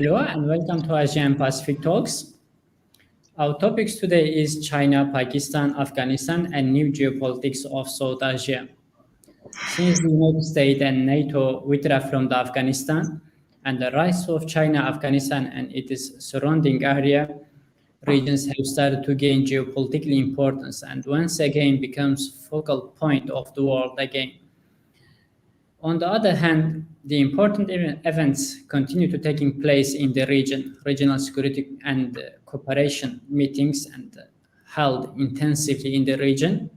Hello and welcome to Asian Pacific Talks. Our topics today is China, Pakistan, Afghanistan, and new geopolitics of South Asia. Since the United States and NATO withdrew from Afghanistan and the rise of China, Afghanistan, and its surrounding area, regions have started to gain geopolitical importance and once again becomes focal point of the world again. On the other hand, the important events continue to taking place in the region. Regional security and cooperation meetings and held intensively in the region.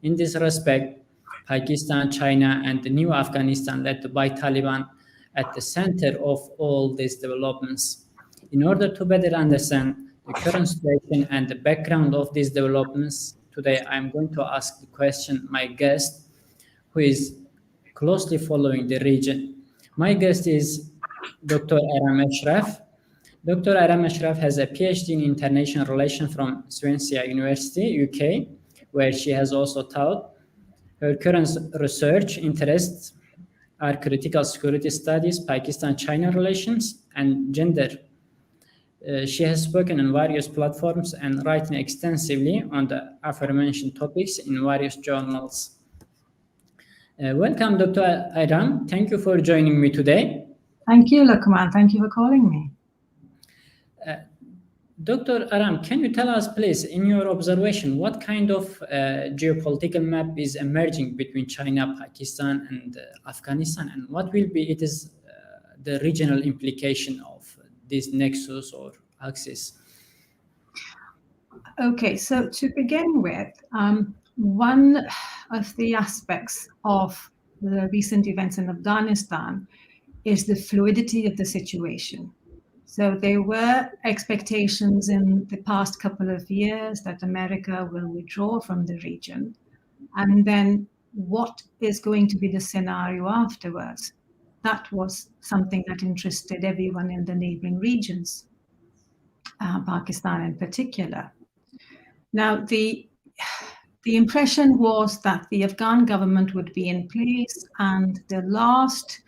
In this respect, Pakistan, China, and the new Afghanistan led by Taliban at the center of all these developments. In order to better understand the current situation and the background of these developments, today I'm going to ask the question my guest, who is closely following the region. My guest is Dr. Eram Ashraf. Dr. Eram Ashraf has a PhD in International Relations from Swansea University, UK, where she has also taught. Her current research interests are critical security studies, Pakistan-China relations, and gender. She has spoken on various platforms and written extensively on the aforementioned topics in various journals. Welcome, Dr. Eram. Thank you for joining me today. Thank you, Lokman. Thank you for calling me. Dr. Eram, can you tell us, please, in your observation, what kind of geopolitical map is emerging between China, Pakistan, and Afghanistan, and what will be the regional implication of this nexus or axis? Okay, so to begin with, one of the aspects of the recent events in Afghanistan is the fluidity of the situation. So there were expectations in the past couple of years that America will withdraw from the region. And then what is going to be the scenario afterwards? That was something that interested everyone in the neighboring regions, Pakistan in particular. Now, the impression was that the Afghan government would be in place, and the last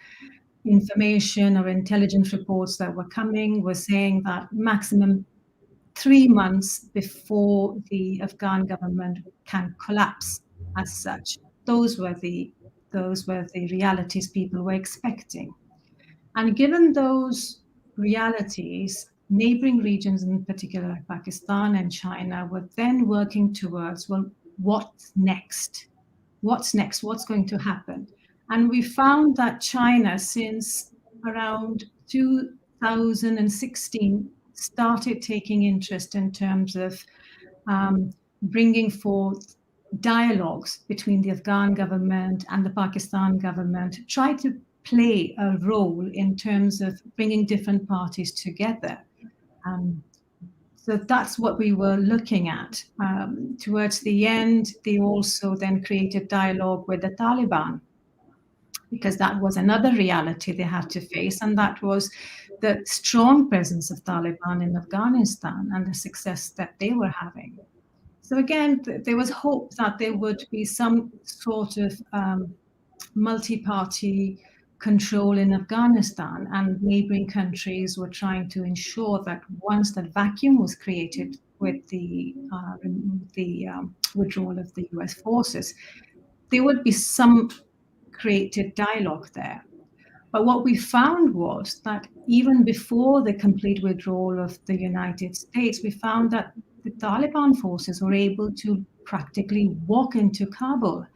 information or intelligence reports that were coming were saying that maximum 3 months before the Afghan government can collapse as such. Those were the realities people were expecting. And given those realities, neighboring regions, in particular Pakistan and China, were then working towards, well, what's next? What's next? What's going to happen? And we found that China, since around 2016, started taking interest in terms of bringing forth dialogues between the Afghan government and the Pakistan government, try to play a role in terms of bringing different parties together. So that's what we were looking at. Towards the end, they also then created dialogue with the Taliban, because that was another reality they had to face, and that was the strong presence of Taliban in Afghanistan and the success that they were having. So again, there was hope that there would be some sort of multi-party control in Afghanistan, and neighboring countries were trying to ensure that once that vacuum was created with the withdrawal of the US forces, there would be some created dialogue there. But what we found was that even before the complete withdrawal of the United States, we found that the Taliban forces were able to practically walk into Kabul.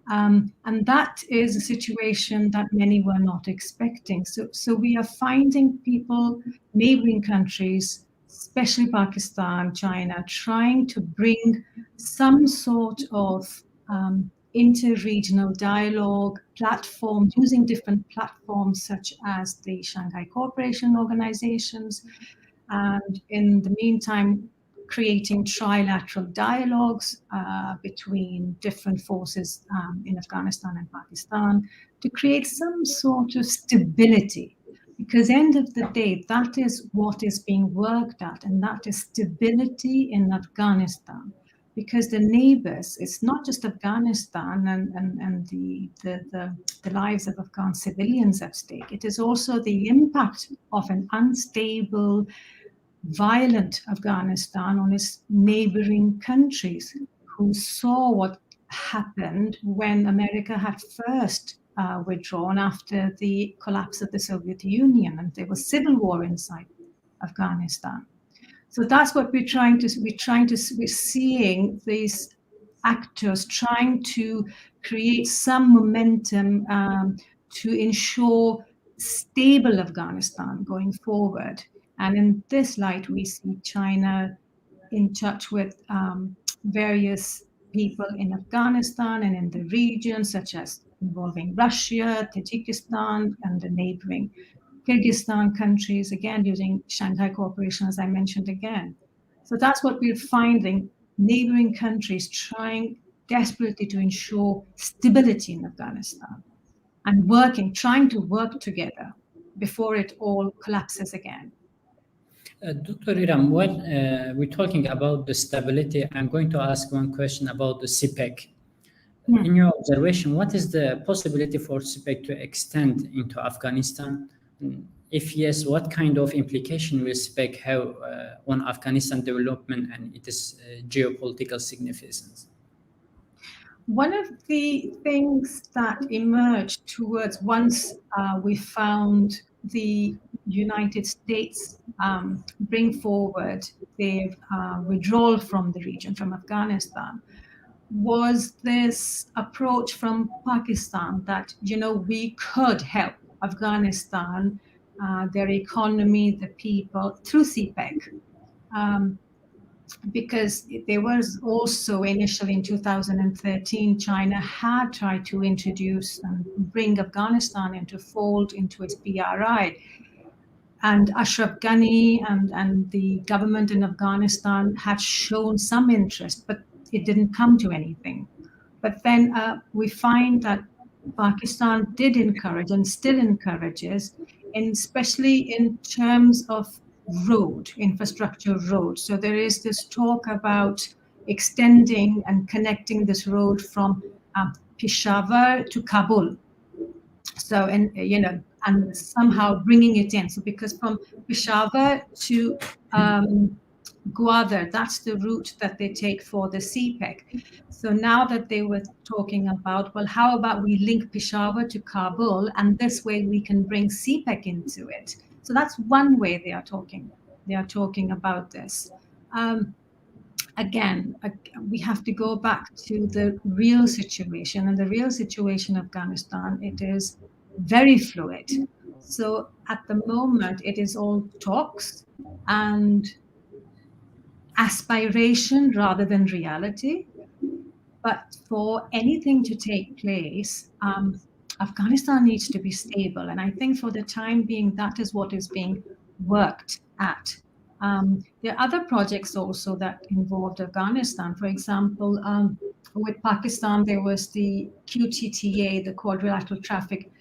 And that is a situation that many were not expecting. So we are finding people, neighboring countries, especially Pakistan, China, trying to bring some sort of inter-regional dialogue platforms, using different platforms such as the Shanghai Cooperation Organizations, and in the meantime, creating trilateral dialogues between different forces in Afghanistan and Pakistan to create some sort of stability. Because end of the day, that is what is being worked at, and that is stability in Afghanistan. because the neighbors, it's not just Afghanistan and the lives of Afghan civilians at stake. It is also the impact of an unstable, violent Afghanistan on its neighboring countries, who saw what happened when America had first withdrawn after the collapse of the Soviet Union, and there was civil war inside Afghanistan. So that's what we're seeing these actors trying to create some momentum to ensure stable Afghanistan going forward. And in this light, we see China in touch with various people in Afghanistan and in the region, such as involving Russia, Tajikistan, and the neighboring Kyrgyzstan countries, again, using Shanghai Cooperation, as I mentioned again. So that's what we're finding, neighboring countries trying desperately to ensure stability in Afghanistan and trying to work together before it all collapses again. Dr. Eram, when we're talking about the stability, I'm going to ask one question about the CPEC. Yeah. In your observation, what is the possibility for CPEC to extend into Afghanistan? If yes, what kind of implication will CPEC have on Afghanistan development and its geopolitical significance? One of the things that emerged towards once we found the United States bring forward their withdrawal from the region, from Afghanistan, was this approach from Pakistan that, we could help Afghanistan, their economy, the people, through CPEC. Because there was also initially in 2013, China had tried to introduce and bring Afghanistan into its BRI. And Ashraf Ghani and the government in Afghanistan had shown some interest, but it didn't come to anything. But then we find that Pakistan did encourage and still encourages, especially in terms of infrastructure road. So there is this talk about extending and connecting this road from Peshawar to Kabul. So, and somehow bringing it in. So because from Peshawar to Gwadar, that's the route that they take for the CPEC. So now that they were talking about, well, how about we link Peshawar to Kabul, and this way we can bring CPEC into it. So that's one way they are talking. They are talking about this. Again, we have to go back to the real situation, and the real situation in Afghanistan, it is very fluid. So at the moment, it is all talks and aspiration rather than reality. But for anything to take place, Afghanistan needs to be stable. And I think for the time being, that is what is being worked at. There are other projects also that involved Afghanistan. For example, with Pakistan, there was the QTTA, the Quadrilateral Traffic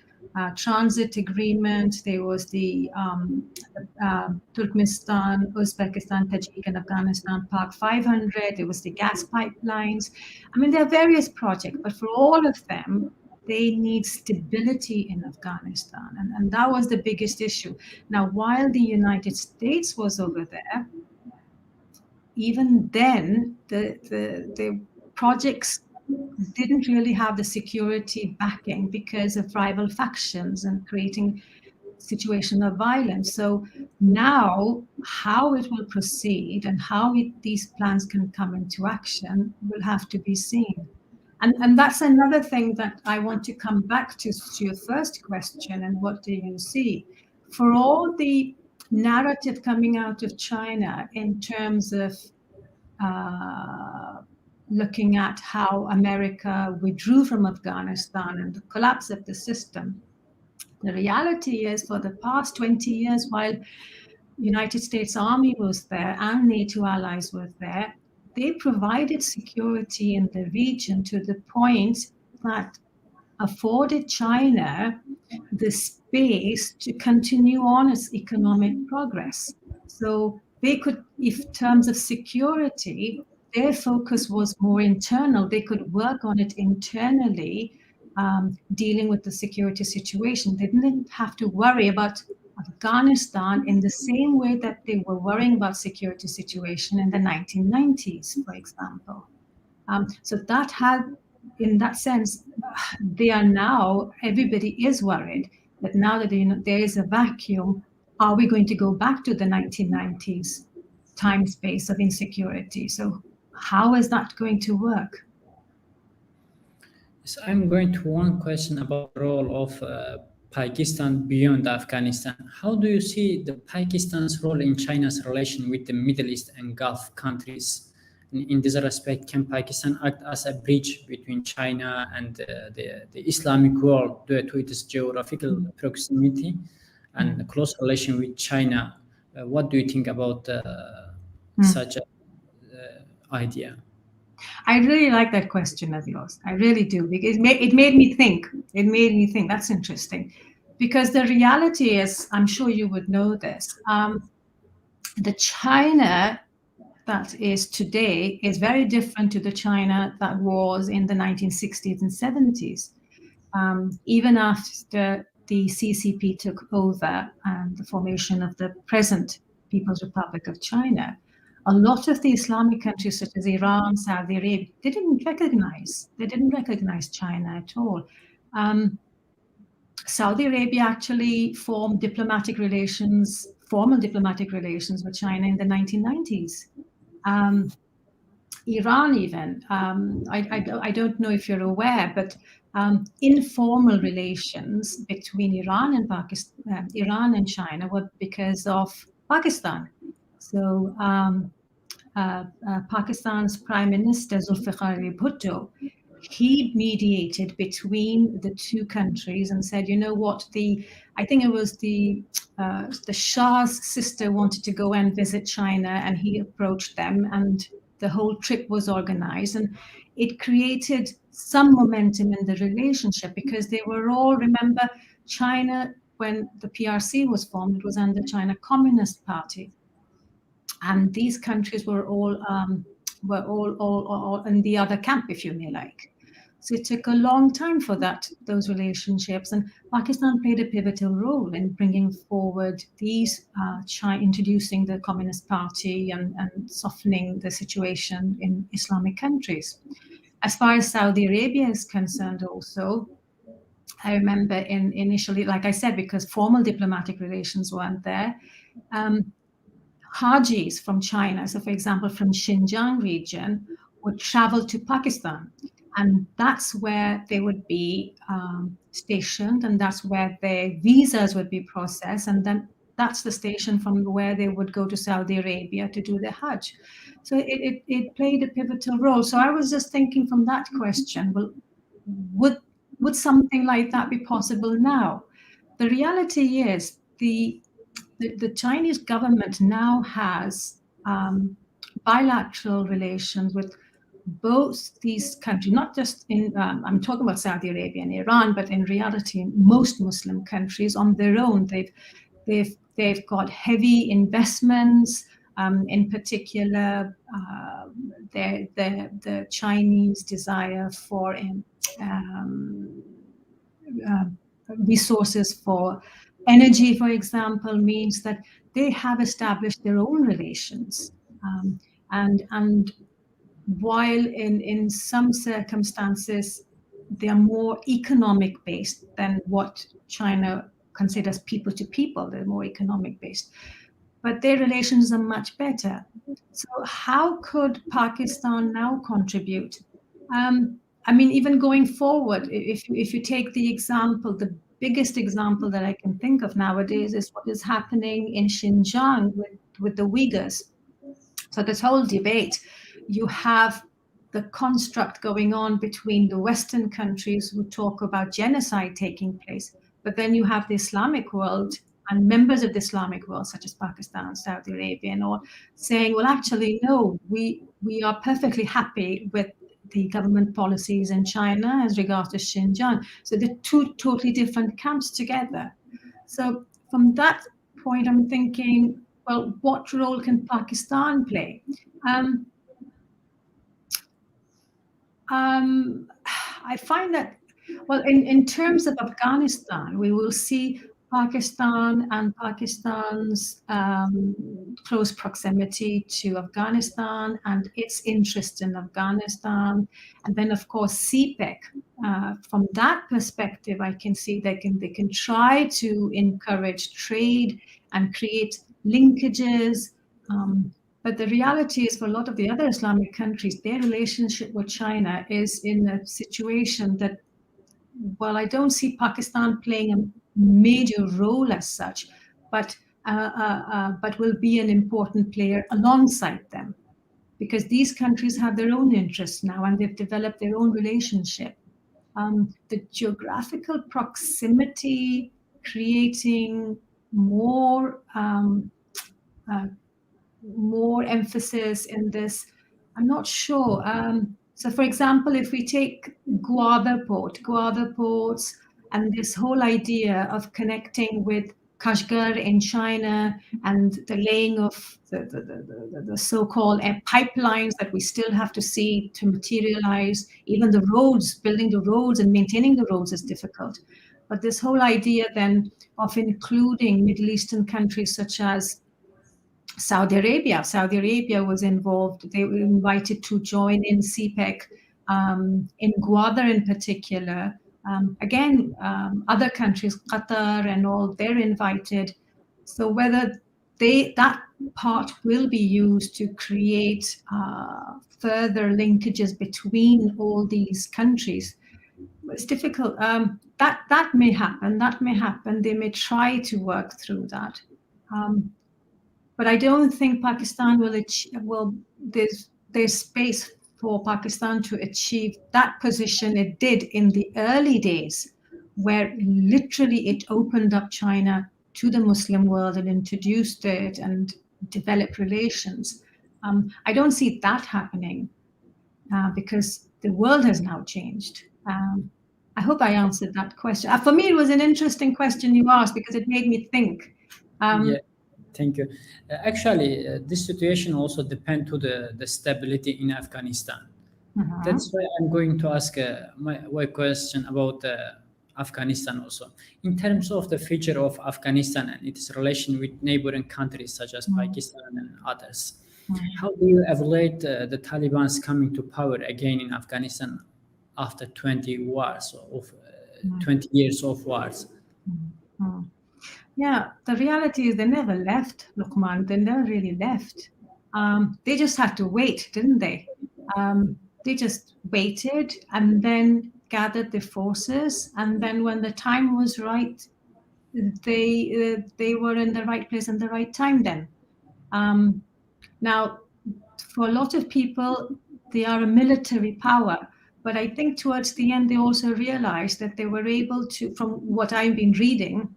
Transit Agreement. There was the Turkmenistan, Uzbekistan, Tajik and Afghanistan Park 500. There was the gas pipelines. I mean, there are various projects, but for all of them, they need stability in Afghanistan. And that was the biggest issue. Now, while the United States was over there, even then, the projects didn't really have the security backing because of rival factions and creating a situation of violence. So now how it will proceed and how these plans can come into action will have to be seen. And that's another thing that I want to come back to your first question, and what do you see? For all the narrative coming out of China in terms of looking at how America withdrew from Afghanistan and the collapse of the system, the reality is for the past 20 years, while United States Army was there and NATO allies were there, they provided security in the region to the point that afforded China the space to continue on its economic progress. So they could, in terms of security, their focus was more internal. They could work on it internally, dealing with the security situation. They didn't have to worry about Afghanistan in the same way that they were worrying about security situation in the 1990s, for example. So that had, in that sense, they are now, everybody is worried that now that there is a vacuum, are we going to go back to the 1990s time space of insecurity? So how is that going to work? So I'm going to one question about the role of Pakistan beyond Afghanistan. How do you see the Pakistan's role in China's relation with the Middle East and Gulf countries? In this respect, can Pakistan act as a bridge between China and the Islamic world due to its geographical proximity and close relation with China? What do you think about such an idea? I really like that question of yours. I really do, because it made me think. It made me think. That's interesting. Because the reality is, I'm sure you would know this, the China that is today is very different to the China that was in the 1960s and 70s. Even after the CCP took over and the formation of the present People's Republic of China, a lot of the Islamic countries such as Iran, Saudi Arabia, they didn't recognize China at all. Saudi Arabia actually formed formal diplomatic relations with China in the 1990s. Iran even, I don't know if you're aware, but informal relations between Iran and Pakistan, Iran and China were because of Pakistan. So Pakistan's Prime Minister Zulfikar Bhutto, he mediated between the two countries and said, you know what, I think it was the Shah's sister wanted to go and visit China, and he approached them, and the whole trip was organized, and it created some momentum in the relationship, because they were all, remember, China, when the PRC was formed, it was under China Communist Party, and these countries were all in the other camp, if you may like. So it took a long time for those relationships, and Pakistan played a pivotal role in bringing forward these, introducing the Communist Party and softening the situation in Islamic countries. As far as Saudi Arabia is concerned also, I remember initially, like I said, because formal diplomatic relations weren't there, Hajis from China, so for example, from Xinjiang region, would travel to Pakistan. And that's where they would be stationed, and that's where their visas would be processed. And then that's the station from where they would go to Saudi Arabia to do the Hajj. So it played a pivotal role. So I was just thinking from that question, well, would something like that be possible now? The reality is the Chinese government now has bilateral relations with both these countries, not just I'm talking about Saudi Arabia and Iran, but in reality, most Muslim countries on their own, they've got heavy investments. In particular, the Chinese desire for resources for energy, for example, means that they have established their own relations, and while in some circumstances they are more economic based than what China considers people to people, they're more economic based, but their relations are much better. So how could Pakistan now contribute? I mean, even going forward, if you take the biggest example that I can think of nowadays is what is happening in Xinjiang with the Uyghurs. So this whole debate, you have the construct going on between the Western countries who talk about genocide taking place, but then you have the Islamic world and members of the Islamic world, such as Pakistan, Saudi Arabia, and all, saying, well, actually, no, we are perfectly happy with the government policies in China as regards to Xinjiang. So the two totally different camps together. So from that point, I'm thinking, well, what role can Pakistan play? I find that, well, in terms of Afghanistan, we will see Pakistan and Pakistan's close proximity to Afghanistan and its interest in Afghanistan. And then, of course, CPEC. From that perspective, I can see they can try to encourage trade and create linkages. But the reality is, for a lot of the other Islamic countries, their relationship with China is in a situation that, well, I don't see Pakistan playing a major role as such, but will be an important player alongside them, because these countries have their own interests now and they've developed their own relationship. The geographical proximity creating more emphasis in this, I'm not sure. So, for example, if we take Gwadar ports, and this whole idea of connecting with Kashgar in China and the laying of the so-called pipelines that we still have to see to materialize, even the roads, building the roads and maintaining the roads is difficult. But this whole idea then of including Middle Eastern countries such as Saudi Arabia was involved. They were invited to join in CPEC, in Gwadar in particular. Other countries, Qatar and all, they're invited. So whether that part will be used to create further linkages between all these countries, it's difficult. That may happen. They may try to work through that. But I don't think Pakistan there's space for Pakistan to achieve that position it did in the early days, where literally it opened up China to the Muslim world and introduced it and developed relations. I don't see that happening because the world has now changed. I hope I answered that question. For me, it was an interesting question you asked because it made me think. Yeah. Thank you. Actually, this situation also depends to the stability in Afghanistan. That's why I'm going to ask my question about Afghanistan also. In terms of the future of Afghanistan and its relation with neighboring countries such as Pakistan and others, how do you evaluate the Taliban's coming to power again in Afghanistan after 20 years of wars? Yeah, the reality is they never left, Lokman. They never really left. They just had to wait, didn't they? They just waited and then gathered the forces. And then when the time was right, they were in the right place and the right time then. Now, for a lot of people, they are a military power. But I think towards the end, they also realized that they were able to, from what I've been reading,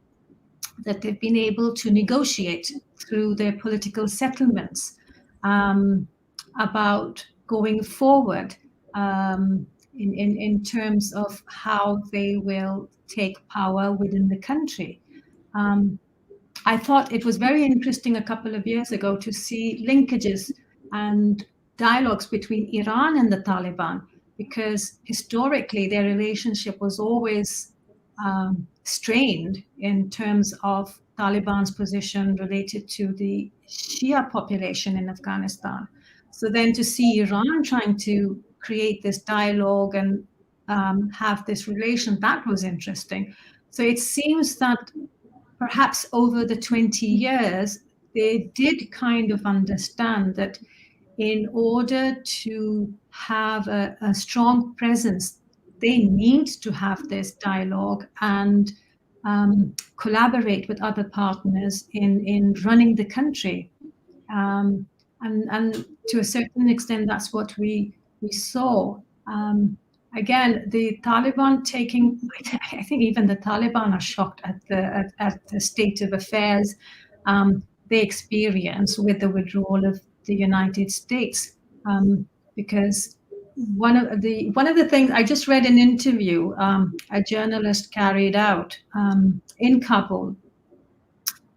that they've been able to negotiate through their political settlements about going forward in terms of how they will take power within the country. I thought it was very interesting a couple of years ago to see linkages and dialogues between Iran and the Taliban, because historically their relationship was always strained in terms of Taliban's position related to the Shia population in Afghanistan. So then to see Iran trying to create this dialogue and have this relation, that was interesting. So it seems that perhaps over the 20 years, they did kind of understand that in order to have a strong presence, they need to have this dialogue and collaborate with other partners in running the country. And to a certain extent, that's what we saw. Again, the Taliban taking, I think even the Taliban are shocked at the state of affairs they experience with the withdrawal of the United States, because one of the things I just read an interview a journalist carried out in Kabul,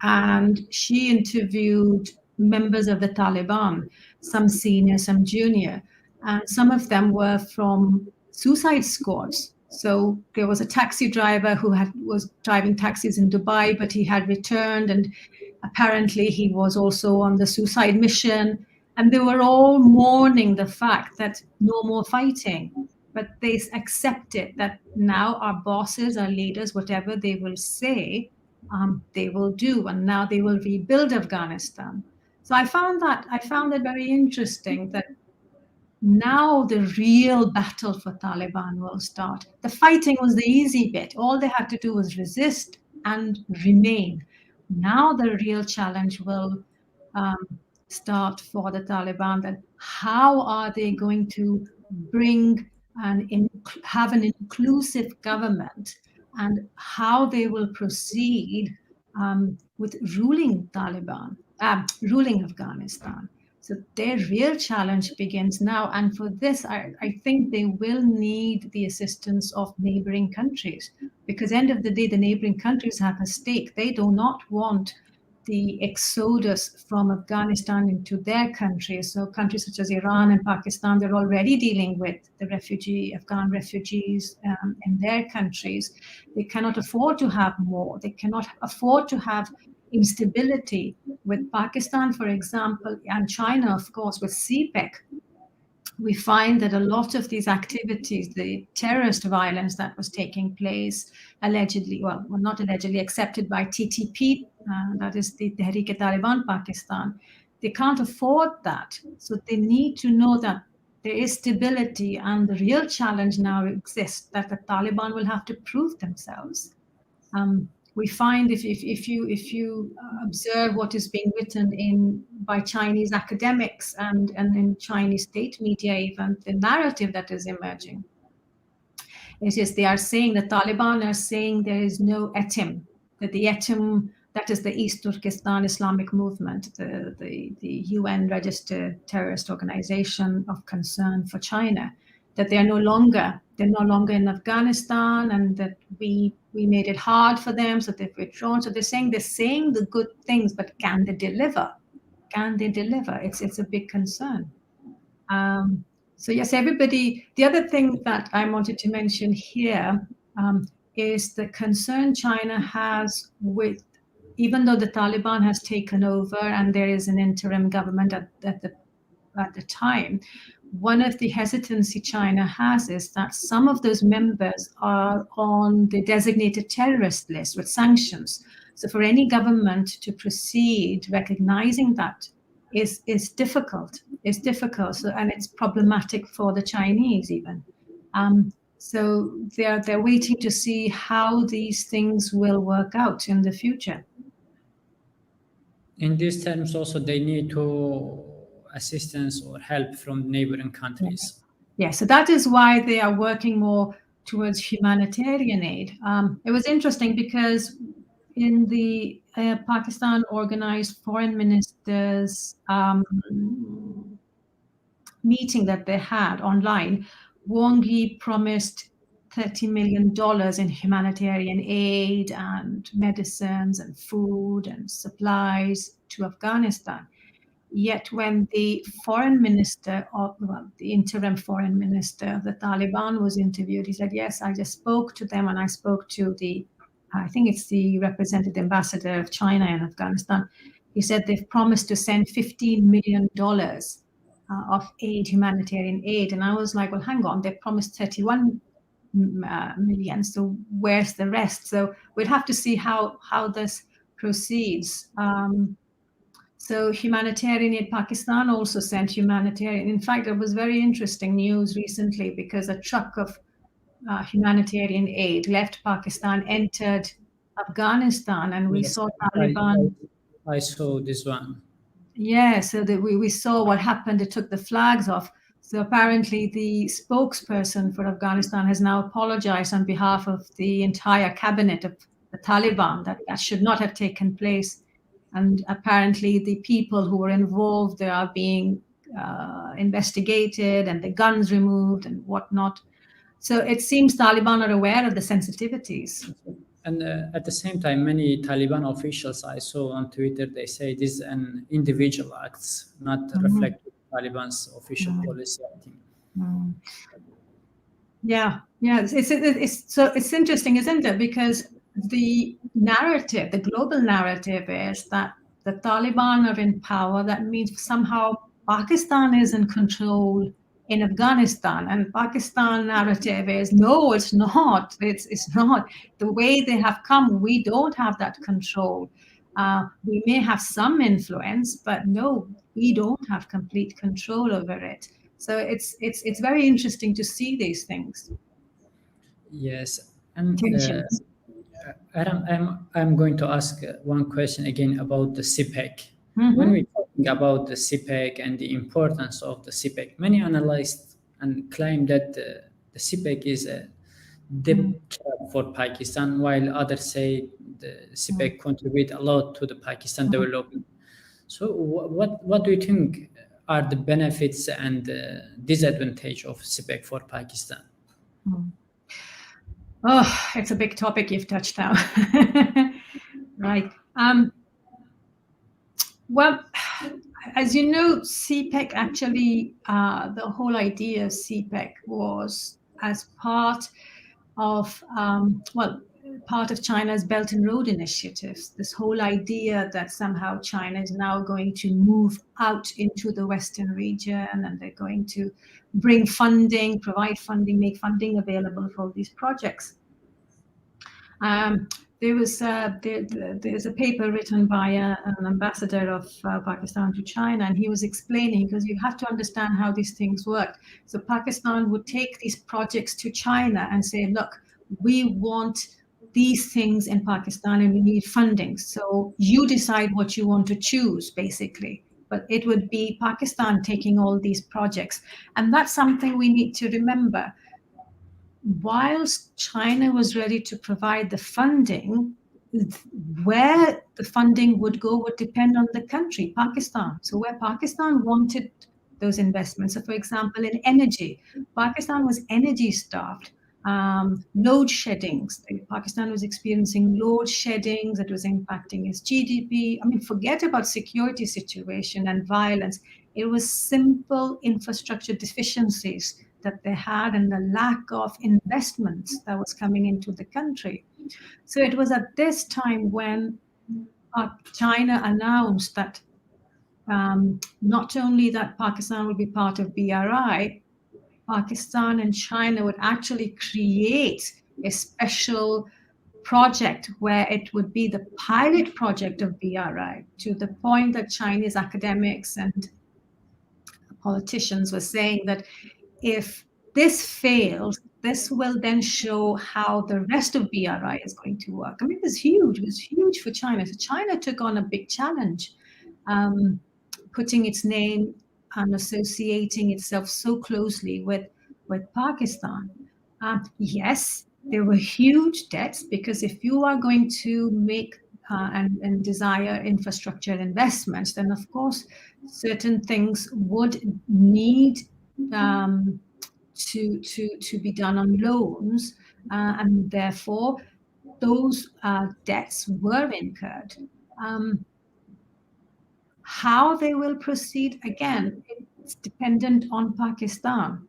and she interviewed members of the Taliban, some senior, some junior, and some of them were from suicide squads. So there was a taxi driver who was driving taxis in Dubai, but he had returned, and apparently he was also on the suicide mission. And they were all mourning the fact that no more fighting, but they accepted that now our bosses, our leaders, whatever they will say, they will do, and now they will rebuild Afghanistan. So I found that very interesting, that now the real battle for Taliban will start. The fighting was the easy bit. All they had to do was resist and remain. Now the real challenge will start for the Taliban, that how are they going to bring and have an inclusive government, and how they will proceed with ruling Afghanistan. So their real challenge begins now. And for this, I think they will need the assistance of neighboring countries, because end of the day, the neighboring countries have a stake. They do not want the exodus from Afghanistan into their countries. So countries such as Iran and Pakistan, they're already dealing with the Afghan refugees in their countries. They cannot afford to have more. They cannot afford to have instability. With Pakistan, for example, and China, of course, with CPEC, we find that a lot of these activities, the terrorist violence that was taking place, allegedly, well, not allegedly, accepted by TTP, that is the Tehreek-e-Taliban Pakistan, they can't afford that. So they need to know that there is stability, and the real challenge now exists, that the Taliban will have to prove themselves. We find if you observe what is being written by Chinese academics and in Chinese state media, even the narrative that is emerging, it is they are saying, the Taliban are saying there is no ETIM, that the ETIM, that is the East Turkestan Islamic Movement, the UN registered terrorist organization of concern for China, that they're no longer in Afghanistan, and that we made it hard for them, so they've withdrawn. So they're saying the good things, but can they deliver? Can they deliver? It's a big concern. So yes, everybody. The other thing that I wanted to mention here is the concern China has with, even though the Taliban has taken over and there is an interim government at the time, one of the hesitancy China has is that some of those members are on the designated terrorist list with sanctions. So for any government to proceed recognizing that is difficult. It's difficult, and it's problematic for the Chinese even. So they're waiting to see how these things will work out in the future. In these terms, also they need to assistance or help from neighboring countries. Yeah, so that is why they are working more towards humanitarian aid. It was interesting because in the Pakistan organized foreign ministers meeting that they had online, Wang Yi promised $30 million in humanitarian aid and medicines and food and supplies to Afghanistan. Yet when the foreign minister, the interim foreign minister of the Taliban was interviewed, he said, yes, I just spoke to them, and I spoke to I think it's the representative ambassador of China in Afghanistan. He said they've promised to send $15 million of aid, humanitarian aid. And I was like, well, hang on, they promised 31 million. So where's the rest? So we'll have to see how this proceeds. So humanitarian aid, Pakistan also sent humanitarian. In fact, it was very interesting news recently because a truck of humanitarian aid left Pakistan, entered Afghanistan, and we saw Taliban. I saw this one. Yeah, so that we saw what happened. It took the flags off. So apparently the spokesperson for Afghanistan has now apologized on behalf of the entire cabinet of the Taliban that should not have taken place. And apparently the people who were involved, they are being investigated and the guns removed and whatnot. So it seems Taliban are aware of the sensitivities. And at the same time, many Taliban officials I saw on Twitter, they say this is an individual act, not reflecting Taliban's official policy, I think. Mm. Yeah, it's interesting, isn't it? Because the narrative, the global narrative, is that the Taliban are in power. That means somehow Pakistan is in control in Afghanistan, and Pakistan narrative is no, it's not. It's not the way they have come. We don't have that control. We may have some influence, but no, we don't have complete control over it. So it's very interesting to see these things. Yes, and Tensions. Adam, I'm going to ask one question again about the CPEC. When Mm-hmm. we're talking about the CPEC and the importance of the CPEC, many analysts and claim that the CPEC is a debt trap for Pakistan, while others say the CPEC contribute a lot to the Pakistan development. So, what do you think are the benefits and disadvantage of CPEC for Pakistan? Oh, it's a big topic you've touched on. Right. Well, as you know, CPEC actually, the whole idea of CPEC was as part of, part of China's Belt and Road initiatives. This whole idea that somehow China is now going to move out into the Western region, and they're going to bring funding, provide funding, make funding available for these projects. There's a paper written by an ambassador of Pakistan to China, and he was explaining, because you have to understand how these things work. So Pakistan would take these projects to China and say, look, we want these things in Pakistan and we need funding. So you decide what you want to choose, basically. But it would be Pakistan taking all these projects. And that's something we need to remember. Whilst China was ready to provide the funding, where the funding would go would depend on the country, Pakistan. So where Pakistan wanted those investments, so for example, in energy, Pakistan was energy starved. Load sheddings. Pakistan was experiencing load sheddings that was impacting its GDP. I mean, forget about security situation and violence. It was simple infrastructure deficiencies that they had and the lack of investments that was coming into the country. So it was at this time when China announced that not only that Pakistan would be part of BRI, Pakistan and China would actually create a special project where it would be the pilot project of BRI, to the point that Chinese academics and politicians were saying that if this fails, this will then show how the rest of BRI is going to work. I mean, it was huge. It was huge for China. So China took on a big challenge, putting its name and associating itself so closely with Pakistan. Yes, there were huge debts, because if you are going to make and desire infrastructure investments, then of course certain things would need to be done on loans, and therefore those debts were incurred. How they will proceed, again, it's dependent on Pakistan.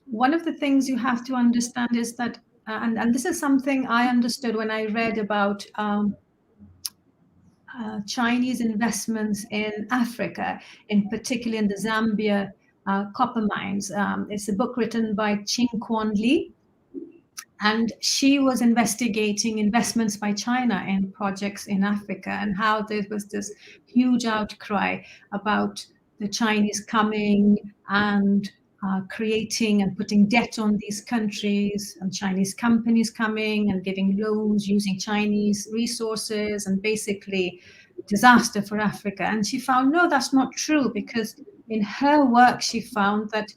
One of the things you have to understand is that, and this is something I understood when I read about Chinese investments in Africa, in particular in the Zambia copper mines. It's a book written by Ching Kwon Lee, and she was investigating investments by China in projects in Africa, and how there was this huge outcry about the Chinese coming and creating and putting debt on these countries, and Chinese companies coming and giving loans using Chinese resources, and basically disaster for Africa. And she found, no, that's not true, because in her work, she found that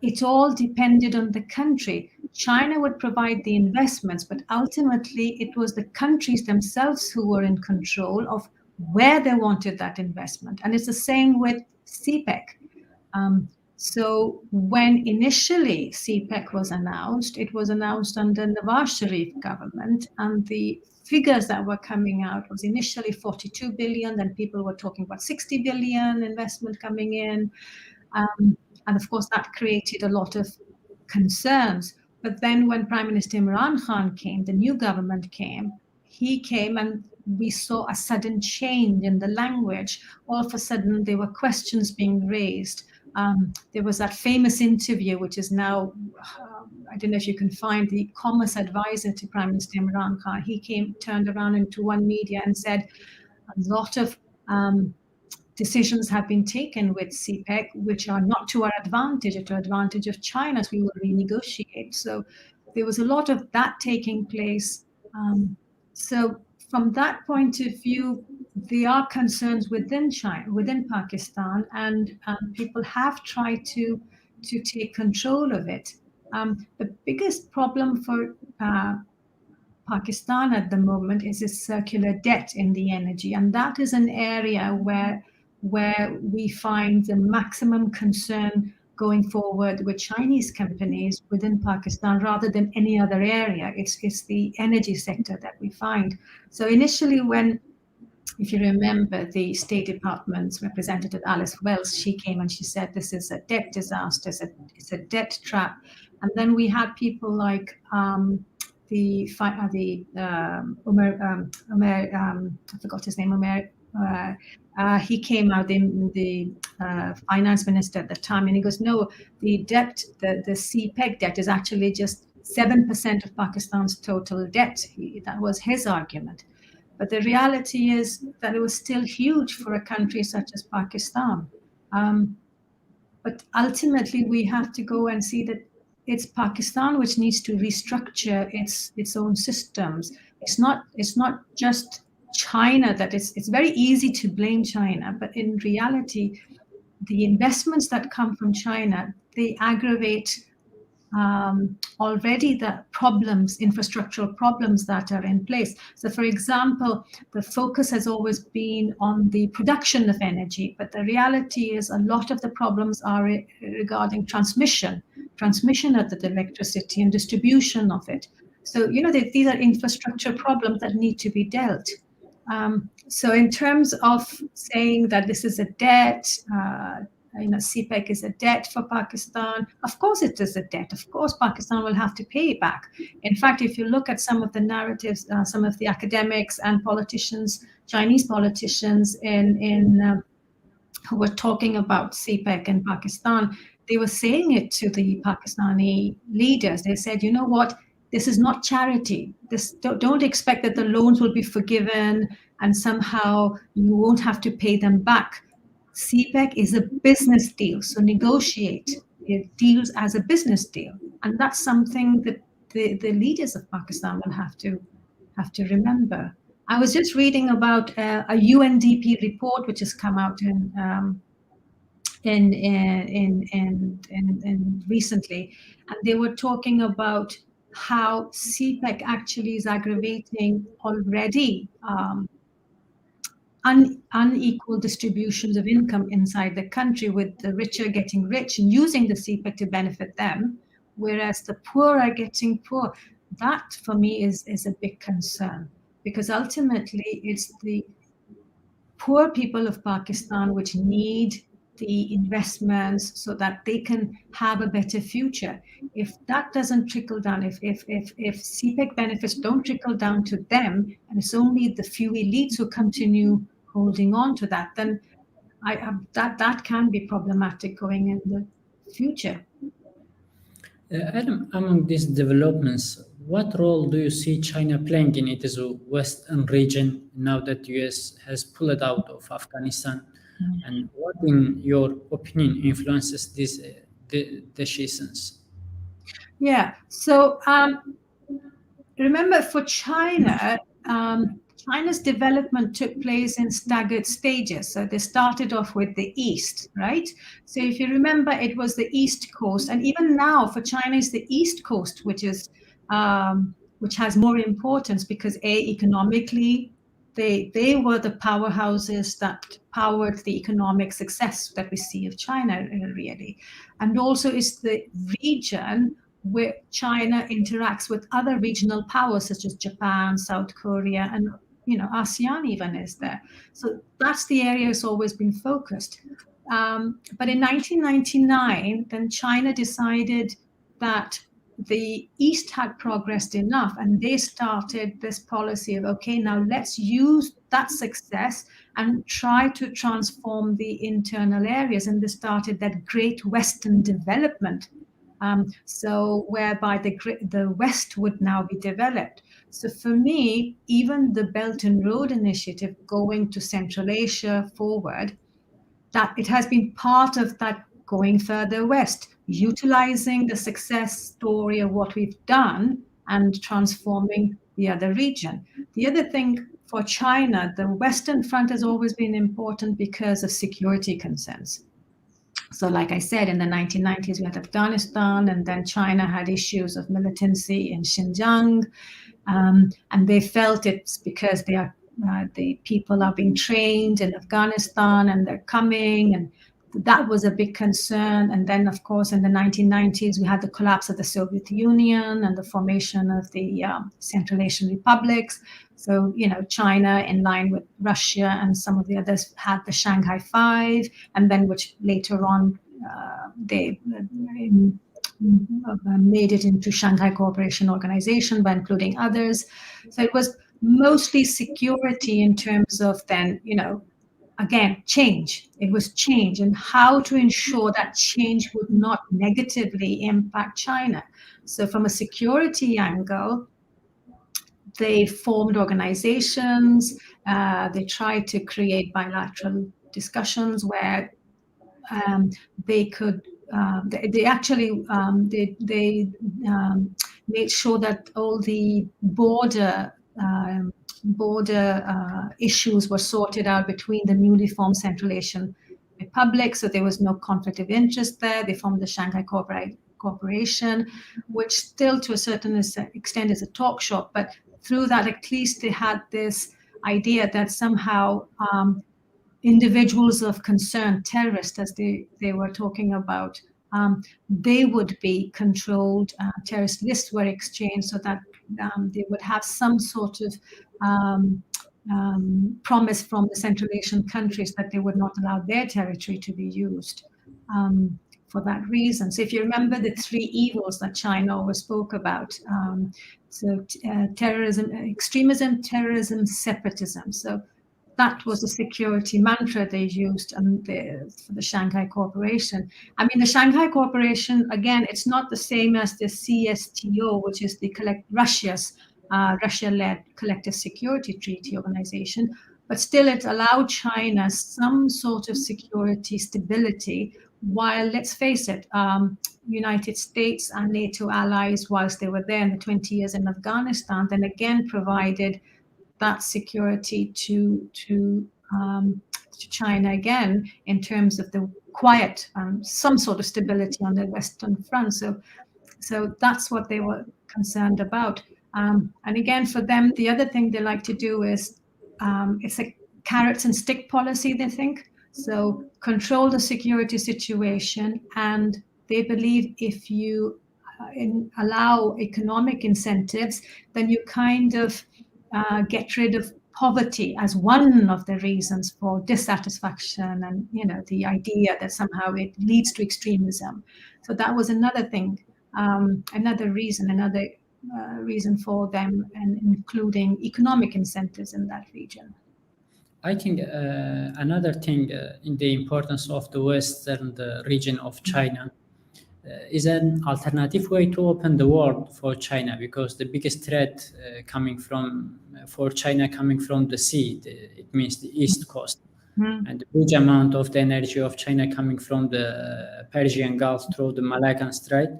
it all depended on the country. China would provide the investments, but ultimately it was the countries themselves who were in control of where they wanted that investment. And it's the same with CPEC. So when initially CPEC was announced, it was announced under Nawaz Sharif government, and the figures that were coming out was initially 42 billion, then people were talking about 60 billion investment coming in. And of course, that created a lot of concerns. But then when Prime Minister Imran Khan came, the new government came, he came and we saw a sudden change in the language. All of a sudden, there were questions being raised. There was that famous interview, which is now, I don't know if you can find, the commerce advisor to Prime Minister Imran Khan. He turned around into one media and said a lot of decisions have been taken with CPEC, which are not to our advantage, or to advantage of China, so we will renegotiate. So there was a lot of that taking place. So from that point of view, there are concerns within China, within Pakistan, and people have tried to take control of it. The biggest problem for Pakistan at the moment is its circular debt in the energy, and that is an area where we find the maximum concern going forward with Chinese companies within Pakistan rather than any other area. It's the energy sector that we find. So initially, if you remember, the State Department's representative Alice Wells, she came and she said this is a debt disaster, it's a debt trap. And then we had people like I forgot his name, he came out, the finance minister at the time, and he goes, no, the debt, the CPEC debt is actually just 7% of Pakistan's total debt. That was his argument. But the reality is that it was still huge for a country such as Pakistan. But ultimately, we have to go and see that it's Pakistan which needs to restructure its own systems. It's not just China that it's very easy to blame China, but in reality, the investments that come from China, they aggravate already the infrastructural problems that are in place. So for example, the focus has always been on the production of energy, but the reality is a lot of the problems are regarding transmission of the electricity and distribution of it. So, these are infrastructure problems that need to be dealt. So in terms of saying that this is a debt, CPEC is a debt for Pakistan. Of course it is a debt. Of course Pakistan will have to pay it back. In fact, if you look at some of the narratives, some of the academics and politicians, Chinese politicians who were talking about CPEC in Pakistan, they were saying it to the Pakistani leaders. They said, you know what, this is not charity. Don't expect that the loans will be forgiven and somehow you won't have to pay them back. CPEC is a business deal, so negotiate deals as a business deal, and that's something that the leaders of Pakistan will have to remember. I was just reading about a UNDP report which has come out in recently, and they were talking about how CPEC actually is aggravating already unequal distributions of income inside the country, with the richer getting rich and using the CPEC to benefit them, whereas the poor are getting poor. That, for me, is a big concern, because ultimately it's the poor people of Pakistan which need the investments so that they can have a better future. If that doesn't trickle down, if CPEC benefits don't trickle down to them, and it's only the few elites who continue holding on to that, then that can be problematic going in the future. Adam, among these developments, what role do you see China playing in its Western region now that the US has pulled out of Afghanistan? And what, in your opinion, influences these decisions? Yeah, so remember, for China, China's development took place in staggered stages. So they started off with the East, right? So if you remember, it was the East Coast, and even now for China, it's the East Coast, which has more importance, because economically, they were the powerhouses that powered the economic success that we see of China, really. And also it's the region where China interacts with other regional powers such as Japan, South Korea, and ASEAN even is there. So that's the area that's always been focused. But in 1999, then China decided that the East had progressed enough, and they started this policy of, okay, now let's use that success and try to transform the internal areas. And they started that Great Western Development, so whereby the West would now be developed. So for me, even the Belt and Road Initiative going to Central Asia forward, that it has been part of that going further west, utilizing the success story of what we've done and transforming the other region. The other thing for China, the Western Front has always been important because of security concerns. So like I said, in the 1990s, we had Afghanistan, and then China had issues of militancy in Xinjiang. And they felt it's because the people are being trained in Afghanistan and they're coming, and that was a big concern. And then, of course, in the 1990s, we had the collapse of the Soviet Union and the formation of the Central Asian republics. So, China, in line with Russia and some of the others, had the Shanghai Five, and then which later on they made it into Shanghai Cooperation Organization by including others. So it was mostly security in terms of then, again, change. It was change and how to ensure that change would not negatively impact China. So from a security angle, they formed organizations. They tried to create bilateral discussions where they could. They actually made sure that all the border issues were sorted out between the newly formed Central Asian Republic, so there was no conflict of interest there. They formed the Shanghai Cooperation, which still to a certain extent is a talk shop, but through that at least they had this idea that somehow individuals of concern, terrorists as they were talking about, they would be controlled, terrorist lists were exchanged so that they would have some sort of promise from the Central Asian countries that they would not allow their territory to be used for that reason. So if you remember the three evils that China always spoke about, terrorism, extremism, terrorism, separatism. So that was the security mantra they used for the Shanghai Cooperation. I mean, the Shanghai Cooperation, again, it's not the same as the CSTO, which is the Russia-led Collective Security Treaty Organization, but still it allowed China some sort of security stability, while, let's face it, United States and NATO allies, whilst they were there in the 20 years in Afghanistan, then again provided that security to China again in terms of the quiet, some sort of stability on the Western Front. So that's what they were concerned about. And again, for them, the other thing they like to do is it's a carrots and stick policy, they think. So control the security situation, and they believe if you allow economic incentives, then you kind of get rid of poverty as one of the reasons for dissatisfaction, and the idea that somehow it leads to extremism. So that was another thing, another reason for them, and including economic incentives in that region. I think another thing in the importance of the western region of China is an alternative way to open the world for China, because the biggest threat for China coming from the sea, it means the east coast, and the huge amount of the energy of China coming from the Persian Gulf through the Malaccan Strait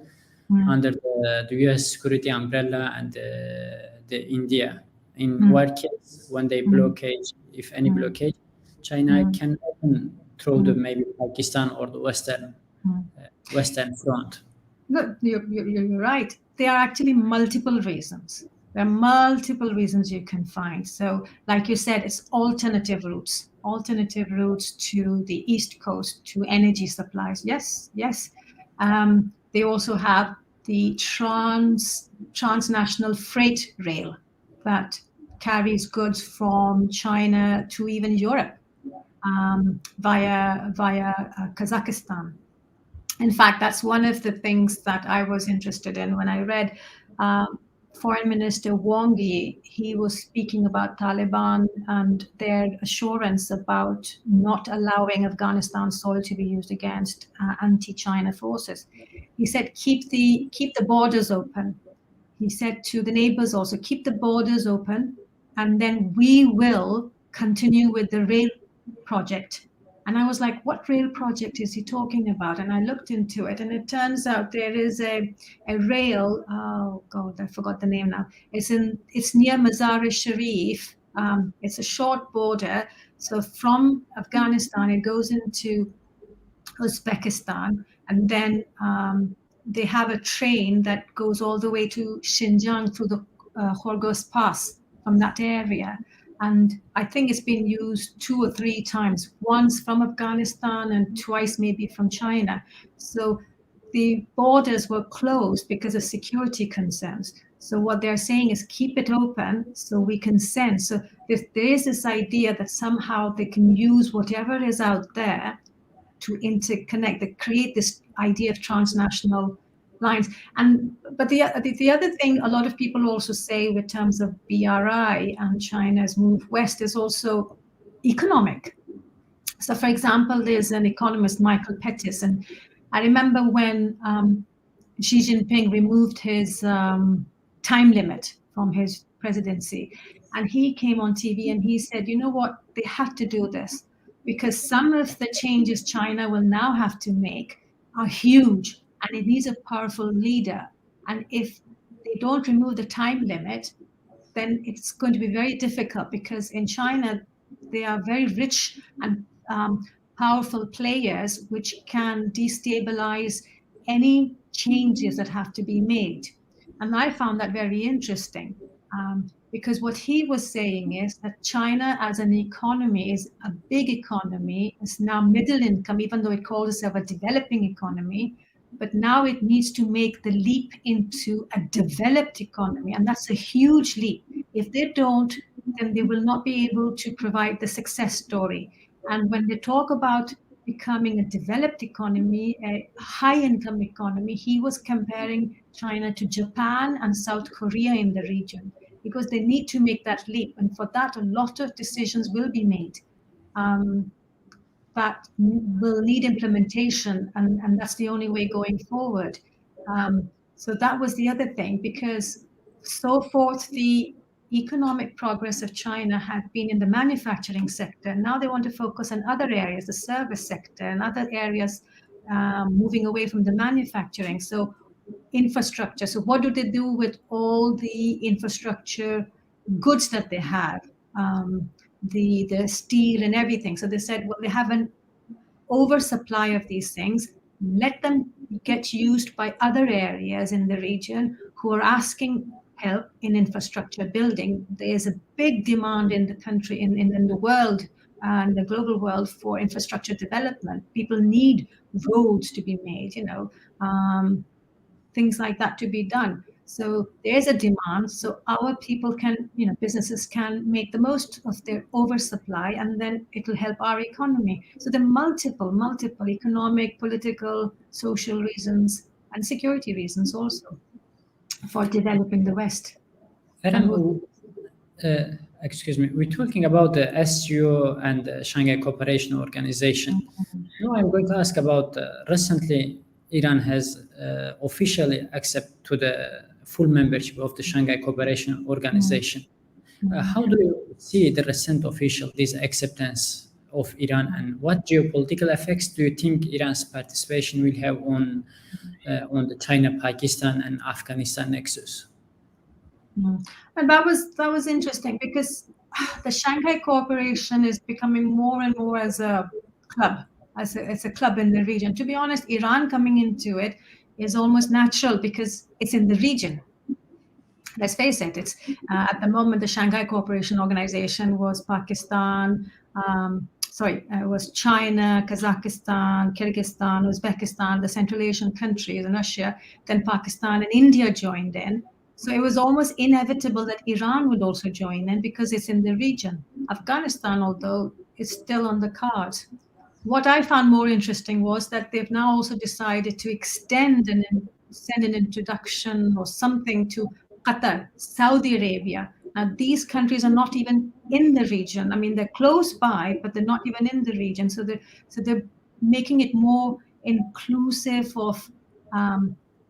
under the US security umbrella, and the India. In what case, when they blockade, if any blockade, China can open through the maybe Pakistan or the Western Front. No, you're right. There are actually multiple reasons. There are multiple reasons you can find. So, like you said, it's alternative routes to the East Coast, to energy supplies. Yes. They also have the transnational freight rail that carries goods from China to even Europe. via Kazakhstan. In fact, that's one of the things that I was interested in when I read Foreign Minister Wang Yi. He was speaking about Taliban and their assurance about not allowing Afghanistan soil to be used against anti-China forces. He said, keep the borders open. He said to the neighbors also, keep the borders open, and then we will continue with the rail project. And I was like, what rail project is he talking about? And I looked into it, and it turns out there is a rail. Oh God, I forgot the name now. It's near Mazar-e-Sharif. It's a short border. So from Afghanistan, it goes into Uzbekistan, and then they have a train that goes all the way to Xinjiang through the Khyber Pass from that area. And I think it's been used 2 or 3 times, once from Afghanistan and twice maybe from China. So the borders were closed because of security concerns. So what they're saying is keep it open so we can send. So if there is this idea that somehow they can use whatever is out there to interconnect, that create this idea of transnational lines. But the other thing a lot of people also say in terms of BRI and China's move west is also economic. So for example, there's an economist, Michael Pettis, and I remember when Xi Jinping removed his time limit from his presidency, and he came on TV and he said, you know what, they had to do this because some of the changes China will now have to make are huge, and it needs a powerful leader. And if they don't remove the time limit, then it's going to be very difficult, because in China, they are very rich and powerful players which can destabilize any changes that have to be made. And I found that very interesting, because what he was saying is that China as an economy is a big economy. It's now middle income, even though it calls itself a developing economy. But now it needs to make the leap into a developed economy. And that's a huge leap. If they don't, then they will not be able to provide the success story. And when they talk about becoming a developed economy, a high-income economy, he was comparing China to Japan and South Korea in the region, because they need to make that leap. And for that, a lot of decisions will be made that will need implementation, and that's the only way going forward. So that was the other thing, because so forth the economic progress of China had been in the manufacturing sector. Now they want to focus on other areas, the service sector and other areas, moving away from the manufacturing. So infrastructure. So what do they do with all the infrastructure goods that they have? The steel and everything. So they said, well, they have an oversupply of these things. Let them get used by other areas in the region who are asking help in infrastructure building. There's a big demand in the country, in the world, and the global world, for infrastructure development. People need roads to be made, things like that to be done. So there's a demand. So our people can, businesses can make the most of their oversupply, and then it will help our economy. So there are multiple economic, political, social reasons, and security reasons also for developing the West. Excuse me, we're talking about the SCO and the Shanghai Cooperation Organization. Now I'm going to ask about recently Iran has officially accepted to the full membership of the Shanghai Cooperation Organization. How do you see the recent this acceptance of Iran, and what geopolitical effects do you think Iran's participation will have on the China-Pakistan and Afghanistan nexus? And that was interesting, because the Shanghai Cooperation is becoming more and more as a club. It's a club in the region. To be honest, Iran coming into it is almost natural because it's in the region. Let's face it, it's at the moment the Shanghai Cooperation Organization was Pakistan, it was China, Kazakhstan, Kyrgyzstan, Uzbekistan, the Central Asian countries, and Russia. Then Pakistan and India joined in. So it was almost inevitable that Iran would also join in because it's in the region. Afghanistan, although is still on the cards. What I found more interesting was that they've now also decided to extend and send an introduction or something to Qatar, Saudi Arabia. Now, these countries are not even in the region. I mean, they're close by, but they're not even in the region. So they're making it more inclusive of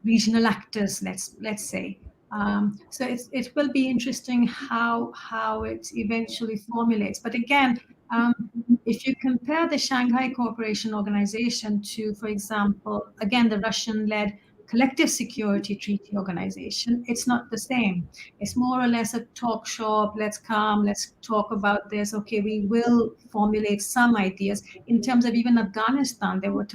regional actors, let's say. So it will be interesting how it eventually formulates. But again, if you compare the Shanghai Cooperation Organization to, for example, again, the Russian-led Collective Security Treaty Organization, it's not the same. It's more or less a talk shop. Let's talk about this. Okay, we will formulate some ideas. In terms of even Afghanistan, they were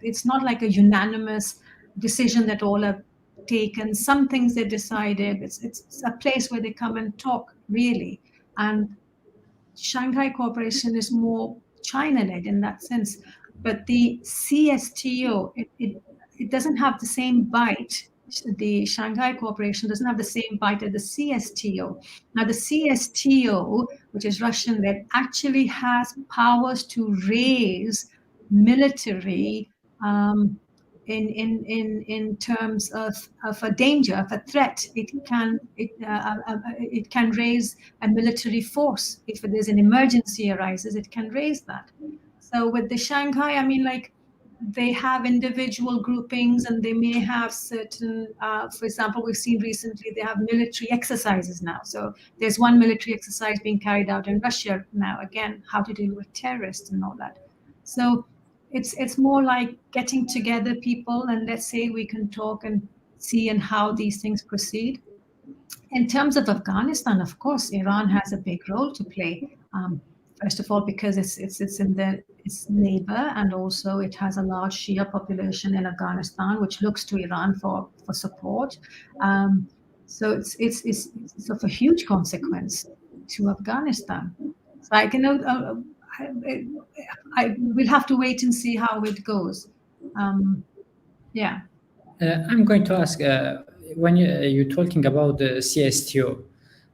it's not like a unanimous decision that all have taken. Some things they decided. It's a place where they come and talk, really. And Shanghai Cooperation is more China-led in that sense. But the CSTO, it doesn't have the same bite. The Shanghai Cooperation doesn't have the same bite as the CSTO. Now, the CSTO, which is Russian-led, actually has powers to raise military in terms of a danger, of a threat. It can raise a military force. If there's an emergency arises, it can raise that. So with the Shanghai, I mean, like, they have individual groupings and they may have certain, for example, we've seen recently they have military exercises now. So there's one military exercise being carried out in Russia now, again, how to deal with terrorists and all that. So it's more like getting together people and let's say we can talk and see and how these things proceed. In terms of Afghanistan, of course, Iran has a big role to play. First of all, because it's in its neighbor, and also it has a large Shia population in Afghanistan, which looks to Iran for support. So it's of a huge consequence to Afghanistan. So I can I will have to wait and see how it goes. Yeah. I'm going to ask, when you're talking about the CSTO,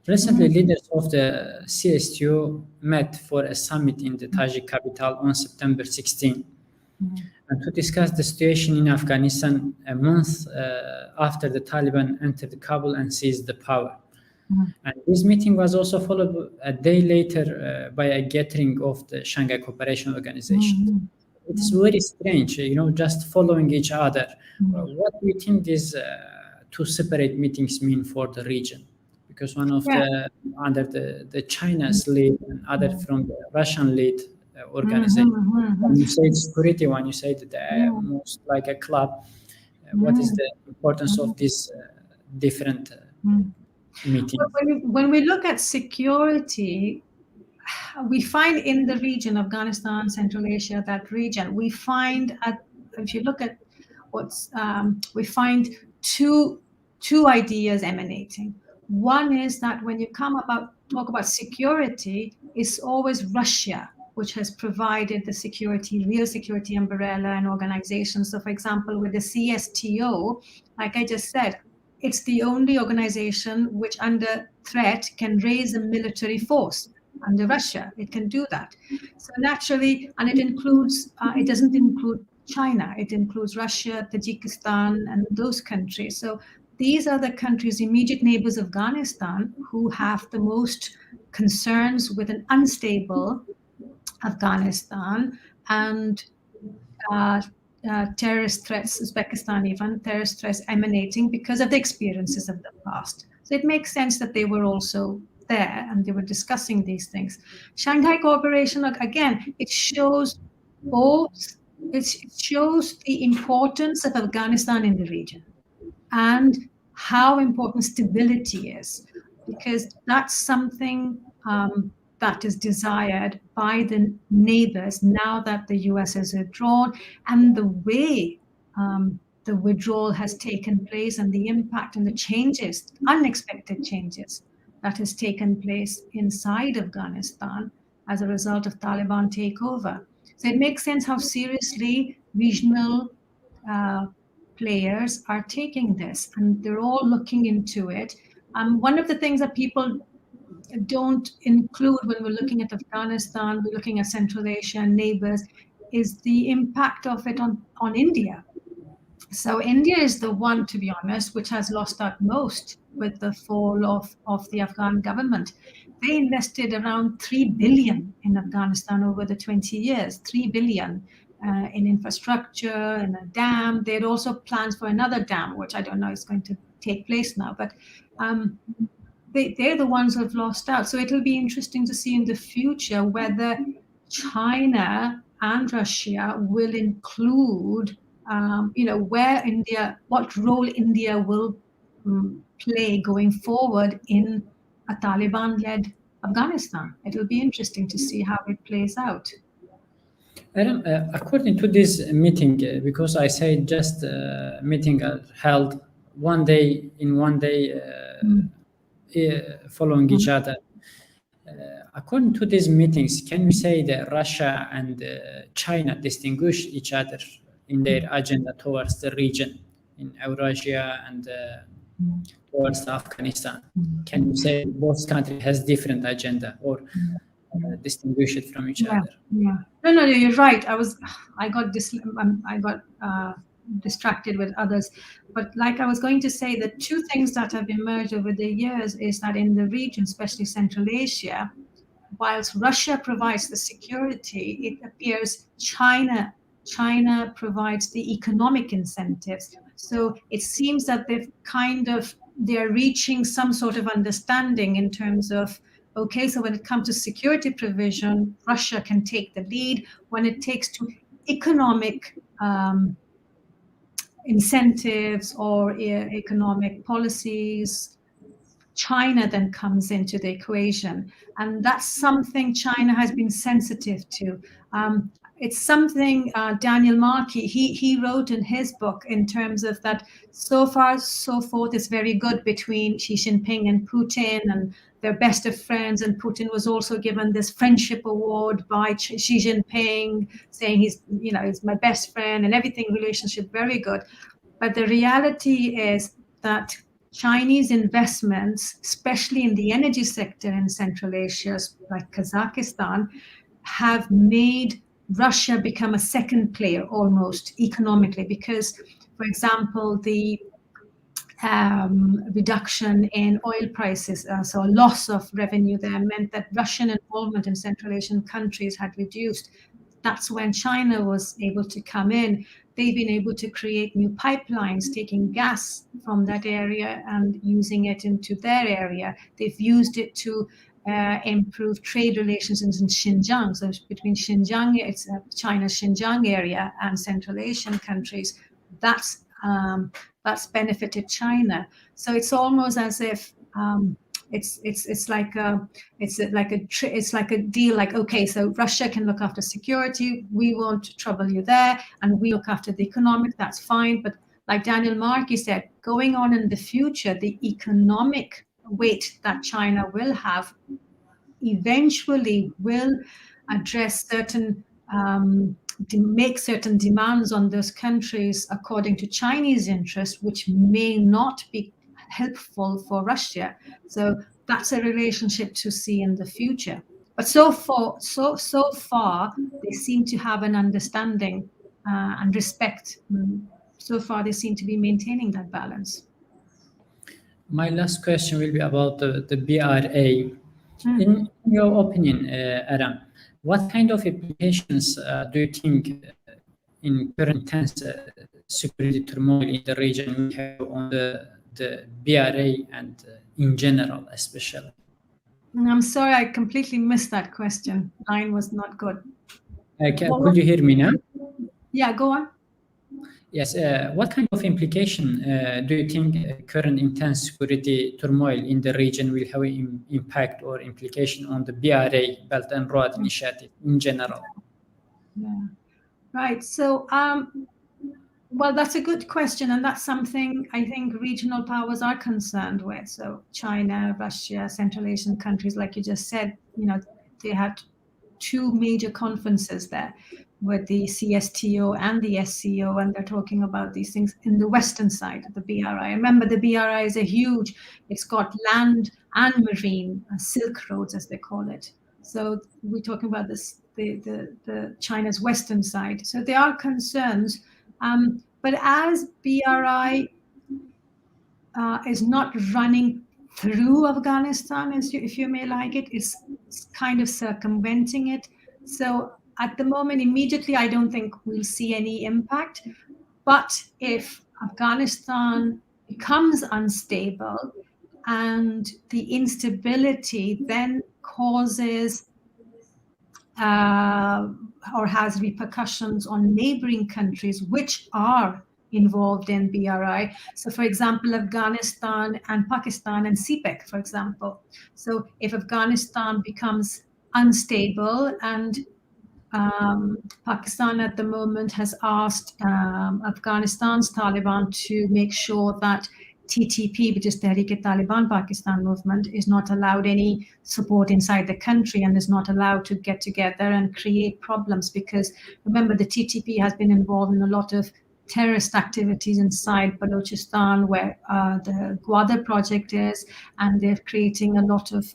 recently leaders of the CSTO met for a summit in the Tajik capital on September 16, and to discuss the situation in Afghanistan a month after the Taliban entered Kabul and seized the power. And this meeting was also followed a day later by a gathering of the Shanghai Cooperation Organization. It's very strange, just following each other. What do you think these two separate meetings mean for the region? Because one of the under the China's lead and other from the Russian lead organization. When you say security, when you say that they're most like a club, what is the importance of these different meetings? When we look at security, we find in the region, Afghanistan, Central Asia, that region, we find if you look at we find two ideas emanating. One is that when you talk about security, it's always Russia, which has provided the real security umbrella and organizations. So, for example, with the CSTO, like I just said, it's the only organization which under threat can raise a military force. Under Russia, it can do that. So naturally, and it doesn't include China. It includes Russia, Tajikistan, and those countries. So these are the countries, immediate neighbors of Afghanistan, who have the most concerns with an unstable Afghanistan and terrorist threats, Uzbekistan even, terrorist threats emanating because of the experiences of the past. So it makes sense that they were also there and they were discussing these things. Shanghai Cooperation, again, it shows the importance of Afghanistan in the region and how important stability is, because that's something that is desired by the neighbors now that the US has withdrawn, and the way the withdrawal has taken place and the impact and the changes, unexpected changes that has taken place inside Afghanistan as a result of Taliban takeover. So it makes sense how seriously regional players are taking this, and they're all looking into it. One of the things that people don't include when we're looking at Afghanistan, we're looking at Central Asia and neighbors, is the impact of it on India. So India is the one, to be honest, which has lost out most with the fall of the Afghan government. They invested around 3 billion in Afghanistan over the 20 years, 3 billion in infrastructure and a dam. They had also plans for another dam, which I don't know is going to take place now, but they're the ones who have lost out. So it'll be interesting to see in the future whether China and Russia will include, where India, what role India will play going forward in a Taliban-led Afghanistan. It'll be interesting to see how it plays out. Eram, according to this meeting, because I say just meeting held one day following each other. According to these meetings, can you say that Russia and China distinguish each other in their agenda towards the region, in Eurasia and towards Afghanistan? Can you say both countries has different agenda or distinguish it from each other? Yeah. No, you're right. I got distracted with others, but like I was going to say, the two things that have emerged over the years is that in the region, especially Central Asia, whilst Russia provides the security, it appears China provides the economic incentives. So it seems that they're reaching some sort of understanding in terms of, okay, so when it comes to security provision, Russia can take the lead. When it takes to economic incentives or economic policies, China then comes into the equation. And that's something China has been sensitive to. It's something Daniel Markey, he wrote in his book in terms of that so far, so forth is very good between Xi Jinping and Putin, and they're best of friends. And Putin was also given this friendship award by Xi Jinping, saying he's my best friend and everything, relationship very good. But the reality is that Chinese investments, especially in the energy sector in Central Asia, like Kazakhstan, have made Russia become a second player almost economically, because, for example, the reduction in oil prices, so a loss of revenue there, meant that Russian involvement in Central Asian countries had reduced. That's when China was able to come in. They've been able to create new pipelines, taking gas from that area and using it into their area. They've used it to improve trade relations in Xinjiang. So between Xinjiang, it's China's Xinjiang area, and Central Asian countries, that's benefited China. So it's almost as if it's like a deal. Like, okay, so Russia can look after security, we won't trouble you there, and we look after the economic. That's fine. But like Daniel Markey said, going on in the future, the economic weight that China will have eventually will address certain make certain demands on those countries according to Chinese interests, which may not be helpful for Russia. So that's a relationship to see in the future. But so far, they seem to have an understanding and respect. So far, they seem to be maintaining that balance. My last question will be about the BRA. In your opinion, Eram, what kind of implications do you think in current intense security turmoil in the region we have on the BRA and in general, especially? I'm sorry, I completely missed that question. Line was not good. Could you hear me now? Yeah, go on. Yes. What kind of implication do you think current intense security turmoil in the region will have an impact or implication on the BRA, Belt and Road Initiative in general? Yeah, right. So, well, that's a good question, and that's something I think regional powers are concerned with. So China, Russia, Central Asian countries, like you just said, they had two major conferences there. with the CSTO and the SCO, and they're talking about these things in the western side of the BRI. Remember, the BRI is a huge, it's got land and marine, Silk Roads as they call it. So we're talking about this, the China's western side. So there are concerns, but as BRI is not running through Afghanistan, if you may like it, it's kind of circumventing it. So at the moment, immediately, I don't think we'll see any impact. But if Afghanistan becomes unstable and the instability then causes or has repercussions on neighboring countries which are involved in BRI. So, for example, Afghanistan and Pakistan and CPEC, for example. So if Afghanistan becomes unstable, and Pakistan at the moment has asked Afghanistan's Taliban to make sure that TTP, which is Tehrik-e-Taliban Pakistan movement, is not allowed any support inside the country and is not allowed to get together and create problems, because remember, the TTP has been involved in a lot of terrorist activities inside Balochistan, where the Gwadar project is, and they're creating a lot of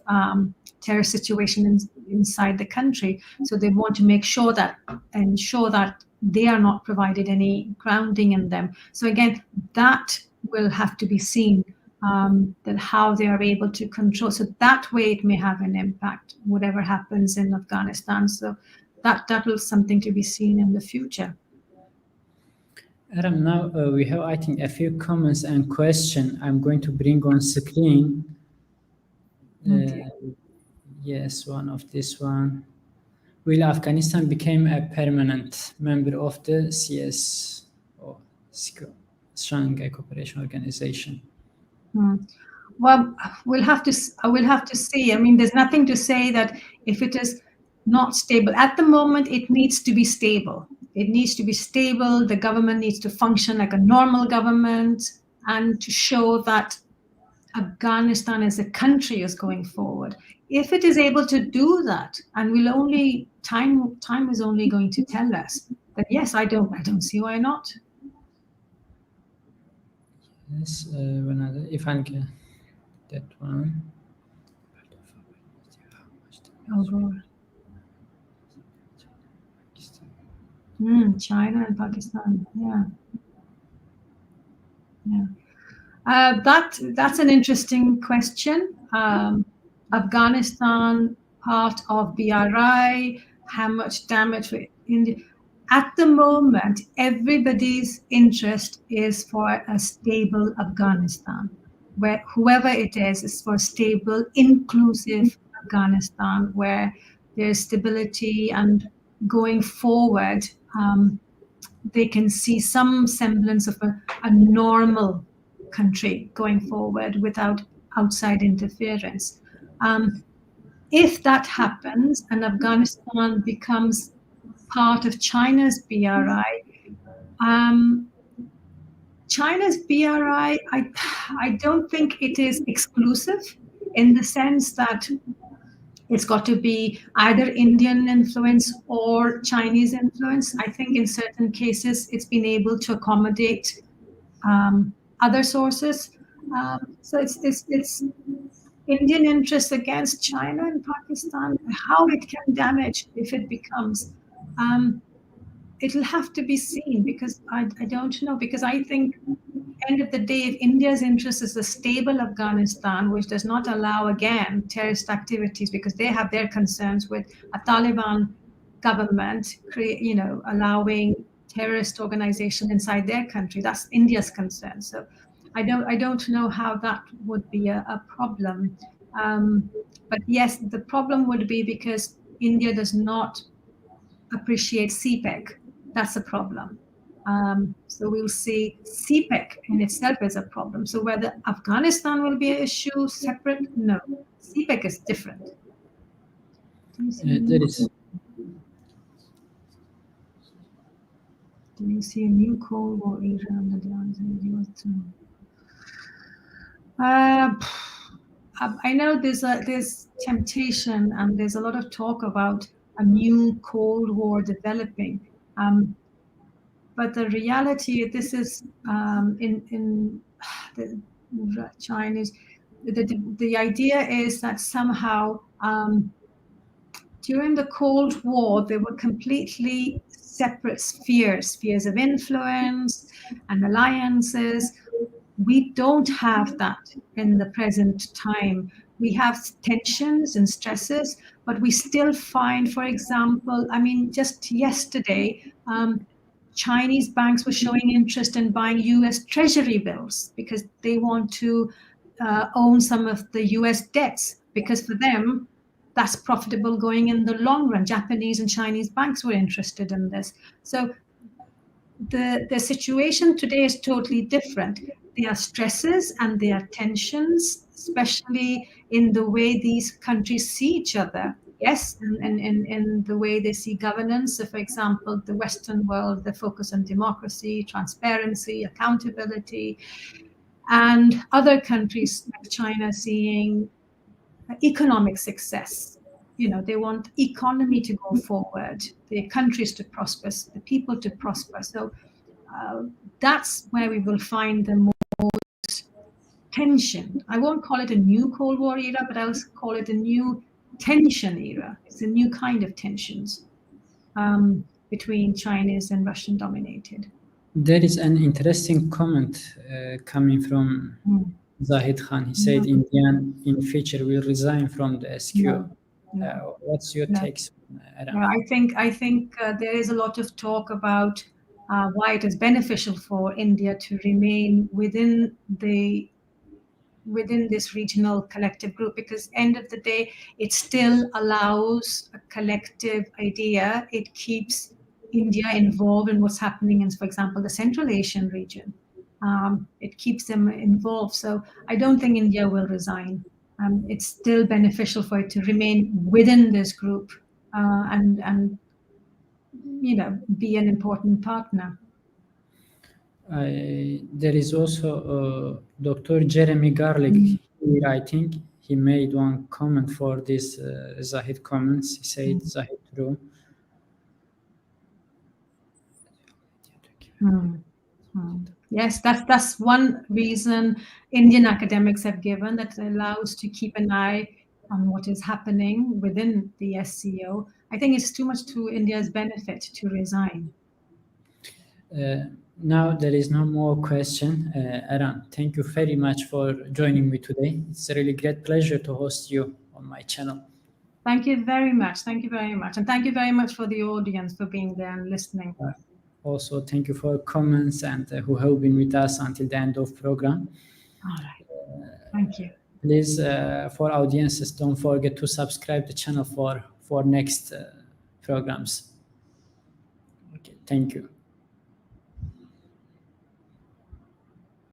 terrorist situations inside the country. So they want to ensure that they are not provided any grounding in them. So again, that will have to be seen, that how they are able to control. So that way it may have an impact, whatever happens in Afghanistan. So that will something to be seen in the future. Eram, now we have, I think, a few comments and questions. I'm going to bring on screen. Yes, one of this one. Will Afghanistan become a permanent member of the CS or Shanghai Cooperation Organization? Well, we'll have to see. I mean, there's nothing to say that if it is not stable at the moment, it needs to be stable. It needs to be stable. The government needs to function like a normal government, and to show that Afghanistan as a country is going forward. If it is able to do that, and time is only going to tell us that yes, I don't see why not. Yes, another, if I can, that one. Oh God. China and Pakistan, that's an interesting question. Afghanistan, part of BRI, how much damage for India? At the moment, everybody's interest is for a stable Afghanistan, where whoever it is for stable, inclusive Afghanistan, where there's stability, and going forward, they can see some semblance of a normal country going forward without outside interference. If that happens and Afghanistan becomes part of China's BRI, China's BRI, I don't think it is exclusive, in the sense that it's got to be either Indian influence or Chinese influence. I think in certain cases it's been able to accommodate other sources. So it's Indian interests against China and Pakistan. How it can damage if it becomes, it'll have to be seen, because I don't know, because I think end of the day, if India's interest is a stable Afghanistan, which does not allow, again, terrorist activities, because they have their concerns with a Taliban government, allowing terrorist organization inside their country. That's India's concern. So I don't know how that would be a problem. But yes, the problem would be because India does not appreciate CPEC. That's a problem. So we'll see CPEC in itself as a problem. So whether Afghanistan will be an issue separate, no. CPEC is different. Do you see a new Cold War era under the I know there's temptation, and there's a lot of talk about a new Cold War developing. But the reality, this is in the Chinese, the idea is that somehow during the Cold War, there were completely separate spheres of influence and alliances. We don't have that in the present time. We have tensions and stresses, but we still find, for example, I mean, just yesterday, Chinese banks were showing interest in buying US Treasury bills because they want to own some of the US debts, because for them, that's profitable going in the long run. Japanese and Chinese banks were interested in this. So the situation today is totally different. There are stresses and there are tensions, especially in the way these countries see each other. Yes, and in the way they see governance. So, for example, the Western world, they focus on democracy, transparency, accountability, and other countries like China seeing economic success. You know, they want economy to go forward, the countries to prosper, the people to prosper. So that's where we will find the most tension. I won't call it a new Cold War era, but I'll call it a new tension era. It's a new kind of tensions between Chinese and Russian dominated. There is an interesting comment coming from Zahid Khan. He said India in future will resign from the SQ. What's your takes? I think there is a lot of talk about why it is beneficial for India to remain within this regional collective group, because end of the day, it still allows a collective idea. It keeps India involved in what's happening in, for example, the Central Asian region. It keeps them involved. So I don't think India will resign. It's still beneficial for it to remain within this group and you know, be an important partner. There is also Dr. Jeremy Garlick here. I think he made one comment for this Zahid comments. He said Zahid true. Yes, that's one reason Indian academics have given, that allows to keep an eye on what is happening within the SCO. I think it's too much to India's benefit to resign. Now there is no more question. Eram, thank you very much for joining me today. It's a really great pleasure to host you on my channel. Thank you very much. Thank you very much. And thank you very much for the audience for being there and listening. Also, thank you for comments and who have been with us until the end of program. All right. Thank you. Please, for audiences, don't forget to subscribe the channel for next programs. Okay, thank you.